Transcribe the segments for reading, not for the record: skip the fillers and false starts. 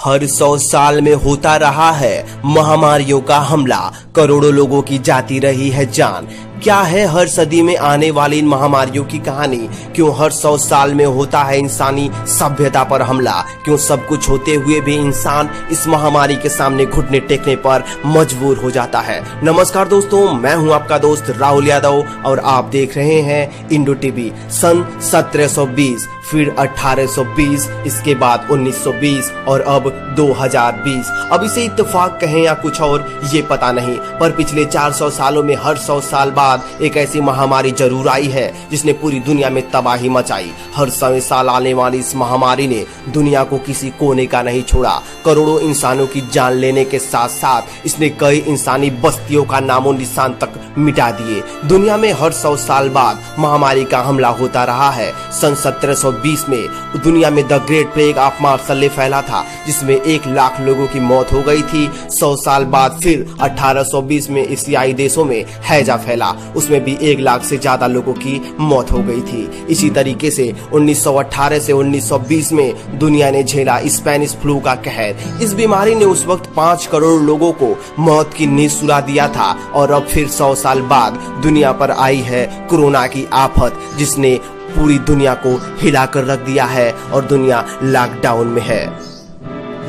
हर 100 साल में होता रहा है महामारियों का हमला, करोड़ों लोगों की जाती रही है जान। क्या है हर सदी में आने वाली इन महामारियों की कहानी? क्यों हर 100 साल में होता है इंसानी सभ्यता पर हमला? क्यों सब कुछ होते हुए भी इंसान इस महामारी के सामने घुटने टेकने पर मजबूर हो जाता है? नमस्कार दोस्तों, मैं हूं आपका दोस्त राहुल यादव और आप देख रहे हैं इंडो टीवी। सन 1720, फिर 1820, इसके बाद 1920 और अब 2020। अब इसे इत्तेफाक कहें या कुछ और ये पता नहीं, पर पिछले 400 सालों में हर 100 साल बाद एक ऐसी महामारी जरूर आई है जिसने पूरी दुनिया में तबाही मचाई। हर 100 साल आने वाली इस महामारी ने दुनिया को किसी कोने का नहीं छोड़ा। करोड़ों इंसानों की जान लेने के साथ साथ इसने कई इंसानी बस्तियों का नामो निशान तक मिटा दिए। दुनिया में हर 100 साल बाद महामारी का हमला होता रहा है। सन 1720 में दुनिया में the great plague of Marseille फैला था, जिसमें 1 लाख लोगों की मौत हो गई थी। 100 साल बाद फिर 1820 में एशियाई देशों में हैजा फैला, उसमें भी 1 लाख से ज्यादा लोगों की मौत हो गई थी। इसी तरीके से 1918 से 1920 में दुनिया ने झेला स्पेनिश फ्लू का कहर। इस बीमारी ने उस वक्त 5 करोड़ लोगों को मौत की नींद सुला दिया था और अब फिर 100 साल बाद दुनिया पर आई है कोरोना की आफत, जिसने पूरी दुनिया को हिलाकर रख दिया है और दुनिया लॉकडाउन में है।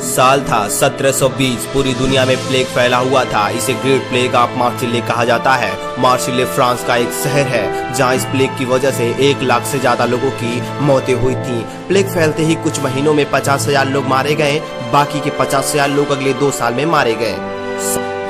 साल था 1720, पूरी दुनिया में प्लेग फैला हुआ था। इसे ग्रेट प्लेग ऑफ मार्शल कहा जाता है। मार्शल फ्रांस का एक शहर है जहां इस प्लेग की वजह से 1 लाख से ज्यादा लोगों की मौतें हुई थी। प्लेग फैलते ही कुछ महीनों में 50,000 लोग मारे गए, बाकी के 50,000 लोग अगले 2 साल में मारे गए।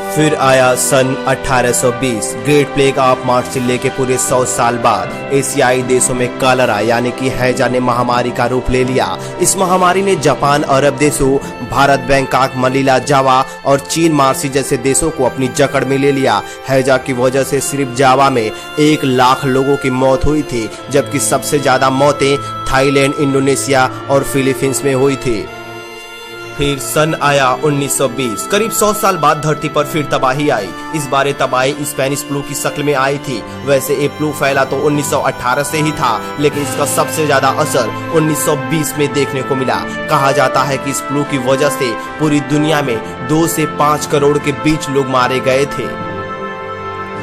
फिर आया सन 1820, ग्रेट प्लेग ऑफ मार्शल के पूरे 100 साल बाद एशियाई देशों में कॉलेरा यानी कि हैजा ने महामारी का रूप ले लिया। इस महामारी ने जापान, अरब देशों, भारत, बैंकॉक, मनीला, जावा और चीन, मार्सी जैसे देशों को अपनी जकड़ में ले लिया। हैजा की वजह से सिर्फ जावा में 1 लाख लोगों की मौत हुई थी, जबकि सबसे ज्यादा मौतें थाईलैंड, इंडोनेशिया और फिलीपींस में हुई थी। फिर सन आया 1920, करीब 100 साल बाद धरती पर फिर तबाही आई। इस बार तबाही स्पेनिश फ्लू की शक्ल में आई थी। वैसे ये फ्लू फैला तो 1918 से ही था, लेकिन इसका सबसे ज्यादा असर 1920 में देखने को मिला। कहा जाता है कि इस फ्लू की वजह से पूरी दुनिया में 2 से 5 करोड़ के बीच लोग मारे गए थे।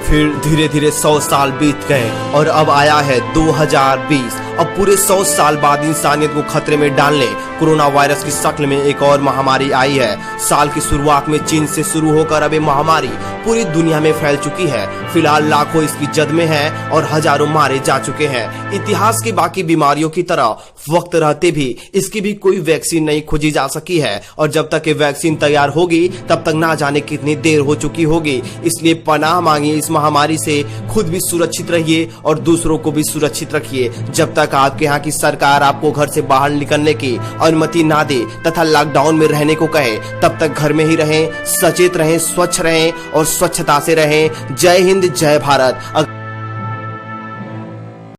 फिर धीरे धीरे 100 साल बीत गए और अब आया है 2020। अब पूरे 100 साल बाद इंसानियत को खतरे में डालने कोरोना वायरस की शक्ल में एक और महामारी आई है। साल की शुरुआत में चीन से शुरू होकर अब ये महामारी पूरी दुनिया में फैल चुकी है। फिलहाल लाखों इसकी जद में हैं और हजारों मारे जा चुके हैं। इतिहास की बाकी बीमारियों की तरह वक्त रहते भी इसकी भी कोई वैक्सीन नहीं खोजी जा सकी है, और जब तक ये वैक्सीन तैयार होगी तब तक ना जाने कितनी देर हो चुकी होगी। इसलिए पनाह मांगिए इस महामारी से, खुद भी सुरक्षित रहिए और दूसरों को भी सुरक्षित रखिए। जब तक आपके यहाँ की सरकार आपको घर से बाहर निकलने की अनुमति ना दे तथा लॉकडाउन में रहने को कहे, तब तक घर में ही रहें, सचेत रहें, स्वच्छ रहें और स्वच्छता से रहें। जय हिंद, जय भारत।